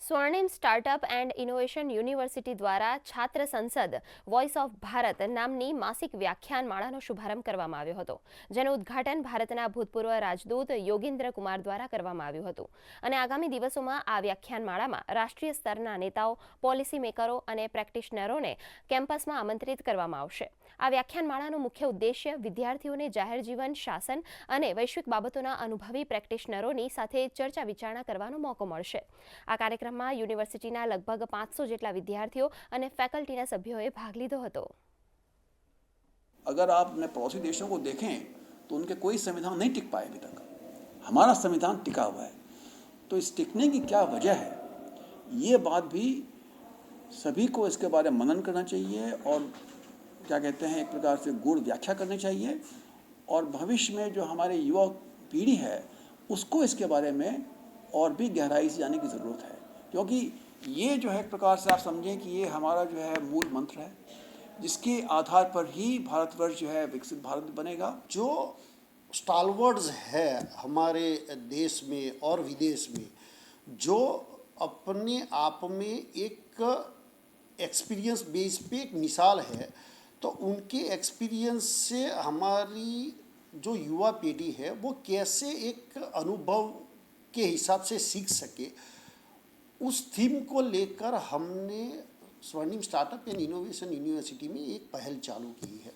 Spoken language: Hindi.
Swarnim startup and innovation university દ્વારા છાત્ર સંસદ વોઇસ ઓફ ભારત નામની માસિક વ્યાખ્યાનમાળાનો શુભારંભ કરવામાં આવ્યો હતો, જેનું ઉદ્ઘાટન ભારતના ભૂતપૂર્વ રાજદૂત યોગેન્દ્ર કુમાર દ્વારા કરવામાં આવ્યું હતું. અને આગામી દિવસોમાં આ વ્યાખ્યાનમાળામાં રાષ્ટ્રીય સ્તરના નેતાઓ, પોલિસી મેકરો અને પ્રેક્ટિશનરોને કેમ્પસમાં આમંત્રિત કરવામાં આવશે. આ વ્યાખ્યાનમાળાનો મુખ્ય ઉદ્દેશ્ય વિદ્યાર્થીઓને જાહેર જીવન, શાસન અને વૈશ્વિક બાબતોના અનુભવી પ્રેક્ટિશનરોની સાથે ચર્ચા વિચારણા કરવાનો મોકો મળશે. આ કાર્યક્રમમાં યુનિવર્સિટીના લગભગ 500 જેટલા વિદ્યાર્થીઓ અને ફેકલ્ટીના સભ્યોએ ભાગ લીધો હતો. अगर आप अपने पड़ोसी देशों को देखें तो उनके कोई संविधान नहीं टिक पाए अभी तक. हमारा संविधान टिका हुआ है. तो इस टिकने की क्या वजह है, ये बात भी सभी को इसके बारे में मनन करना चाहिए और क्या कहते हैं एक प्रकार से गूढ़ व्याख्या करनी चाहिए और भविष्य में जो हमारे युवा पीढ़ी है उसको इसके बारे में और भी गहराई से जाने की ज़रूरत है, क्योंकि ये जो है एक प्रकार से आप समझें कि ये हमारा जो है मूल मंत्र है, जिसके आधार पर ही भारतवर्ष जो है विकसित भारत बनेगा. जो स्टालवर्ड्स है हमारे देश में और विदेश में, जो अपने आप में एक एक्सपीरियंस बेस पे एक मिसाल है, तो उनके एक्सपीरियंस से हमारी जो युवा पीढ़ी है वो कैसे एक अनुभव के हिसाब से सीख सके, उस थीम को लेकर हमने स्वर्णिम स्टार्टअप एंड इनोवेशन यूनिवर्सिटी में एक पहल चालू की है.